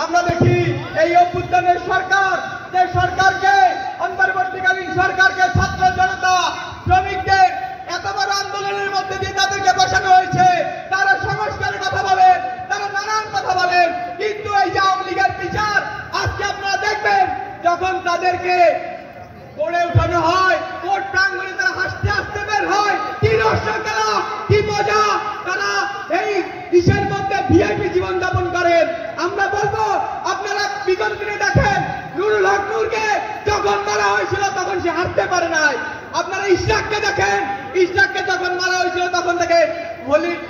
আমরা দেখি এই অভ্যুত্থানের সরকার, যে সরকারকে অন্তর্বর্তীকালীন সরকারকে ছাত্র জনতা শ্রমিকদের এত বড় আন্দোলনের মধ্যে দিয়ে তাদেরকে বসানো হয়েছে, তারা সংস্কারের কথা বলেন, তারা নানান কথা বলেন, কিন্তু এই যে আওয়ামী লীগের বিচার আজকে আপনারা দেখবেন যখন তাদেরকে কোর্টে উঠানো হয়, কোর্ট প্রাঙ্গণে তারা হাসতে হাসতে বের হয়, কি রহস্য খেলা, কি মজা, তারা এই দেশের মধ্যে ভিআইপি জীবন যাপন করেন। আমরা বলবো আপনারা বিগত দিনে দেখেন নুরুল হক নূরকে যখন মারা হয়েছিল তখন সে হাঁটতে পারে নাই। আপনারা ইশরাককে দেখেন, ইশরাককে যখন মারা হয়েছিল তখন থেকে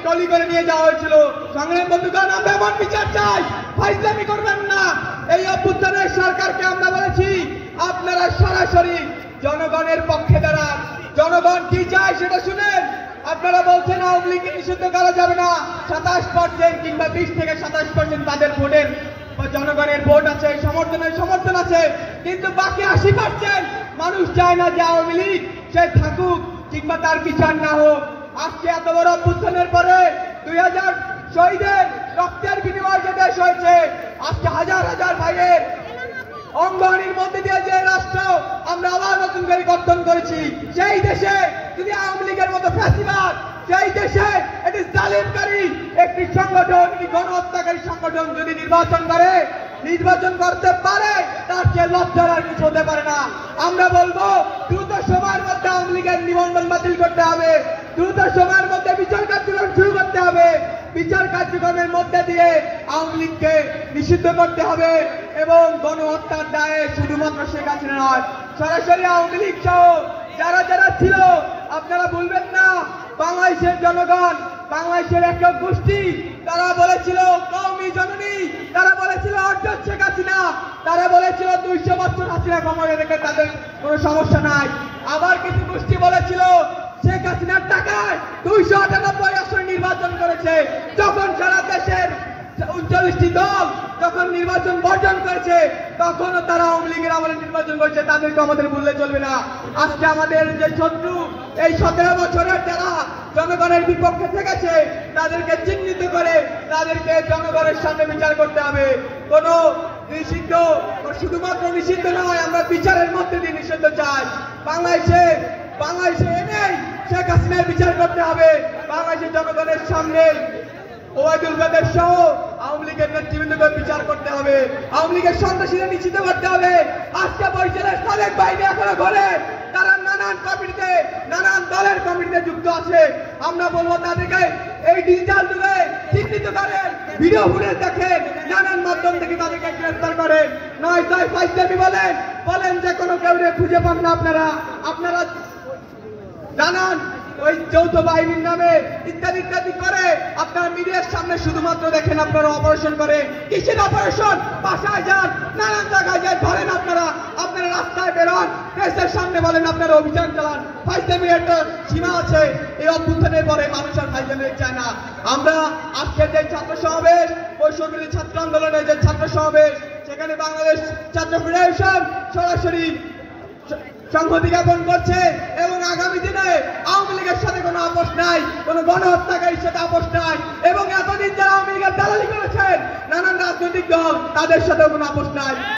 টলি করে নিয়ে যাওয়া হয়েছিল। সংগ্রাম বন্ধুগণ, আমরা এমন বিচার চাই, ফাইজলামি করবেন না। এই অভ্যুত্থানের সরকারকে আমরা বলেছি আপনারা সরাসরি জনগণের পক্ষে দাঁড়ান, জনগণ কি চায় সেটা শুনেন। আপনারা বলছেন আওয়ামী লীগকে নিষিদ্ধ করা যাবে না, 27% কিংবা 20 থেকে 27% তাদের ভোটের জনগণের ভোট আছে, সমর্থন আছে, কিন্তু বাকি 80% মানুষ চায় না যে আওয়ামী লীগ সে থাকুক কিংবা তার বিচার না হোক। আজকে এত বড় অভ্যুত্থানের পরে 2000 শহীদের রক্তের বিনিময়ে যে দেশ হয়েছে, আজকে হাজার হাজার ভাইয়ের অঙ্গহানির মধ্যে দিয়ে যে রাষ্ট্র আমরা আবার নতুন করে গঠন করেছি, সেই দেশে যদি আওয়ামী লীগের মতো ফ্যাসিবাদ, সেই দেশে একটি জালিমকারী একটি সংগঠন, একটি গণহত্যাকারী সংগঠন যদি নির্বাচন করতে পারে, তার চেয়ে লজ্জার আর কিছু হতে পারে না। আমরা বলবো দ্রুত সময়ের মধ্যে আওয়ামী লীগের নিবন্ধন বাতিল করতে হবে, দ্রুত সময়ের মধ্যে বিচার কার্যক্রম শুরু করতে হবে, বিচার কার্যক্রমের মধ্যে দিয়ে আওয়ামী লীগকে নিষিদ্ধ করতে হবে এবং গণহত্যার দায়ে শুধুমাত্র শেখ হাসিনা নয়, সরাসরি আওয়ামী লীগ সহ যারা যারা ছিল, আপনারা ভুলবেন না বাংলাদেশের জনগণ, বাংলাদেশের একক গোষ্ঠী, তারা বলেছিল কওমি জননী, তারা বলেছিল অর্জন শেখ হাসিনা, তারা বলেছিল 200 বছর হাসিনা ক্ষমতায় রেখে তাদের কোনো সমস্যা নাই। আবার কিছু গোষ্ঠী বলেছিল শেখ হাসিনার টাকায় 298 আসনে নির্বাচন করেছে। যখন সারা দেশের 39টি দল যখন নির্বাচন বর্জন করেছে, তখনও তারা আওয়ামী লীগের আমলে নির্বাচন করেছে, তাদেরকে আমাদের ভুললে চলবে না। আজকে আমাদের যে শত্রু, এই 17 বছরের যারা জনগণের বিপক্ষে থেকেছে, তাদেরকে চিহ্নিত করে তাদেরকে জনগণের সামনে বিচার করতে হবে। কোন নিষিদ্ধ, শুধুমাত্র নিষিদ্ধ নয়, আমরা বিচারের মধ্যে দিয়ে নিষিদ্ধ চাই। বাংলাদেশে এনেই শেখ হাসিনার বিচার করতে হবে। বাংলাদেশের জনগণের সামনে ওবায়দুল কাদের সহ আওয়ামী লীগের নেতৃবৃন্দকে বিচার করতে হবে, আওয়ামী লীগের সন্ত্রাসীদের নিশ্চিত করতে হবে। আজকে বরিশালের সাবেক বাহিনী এখনো ঘরে, তারা নানান কমিটিতে, নানান দলের কমিটিতে যুক্ত আছে। আমরা বলবো তাদেরকে এই ডিজিটাল যুগে চিহ্নিত করেন, ভিডিও ফুটেজ দেখেন, নানান মাধ্যম থেকে তাদেরকে গ্রেফতার করেন। নয় তাই ফাইজলামি বলেন যে কোনো কেউ খুঁজে পান না, আপনারা জানান ওই যৌথ বাহিনীর নামে ইত্যাদি করে আপনারা মিডিয়ার সামনে শুধুমাত্র দেখেন, আপনারা অপারেশন করেন। কিসের অপারেশন? বাসায় যান, নানান জায়গায় যান, ধরেন আপনারা রাস্তায় বেরোন, প্রেসের সামনে বলেন, আপনারা অভিযান চালান। ফাইজলামির একটা সীমা আছে। এই অভ্যুত্থানের পরে মানুষ আর ফাইজলামি চায় না। আমরা আজকের যে ছাত্র সমাবেশ, 65 ছাত্র আন্দোলনের যে ছাত্র সমাবেশ, সেখানে বাংলাদেশ ছাত্র ফেডারেশন সরাসরি সংহতি জ্ঞাপন করছে এবং আগামী দিনে আওয়ামী লীগের সাথে কোনো আপোষ নাই, কোনো গণহত্যাকারীর সাথে আপোষ নাই, এবং এতদিন যারা আওয়ামী লীগের দালালি করেছেন নানান রাজনৈতিক দল, তাদের সাথেও কোনো আপোষ নাই।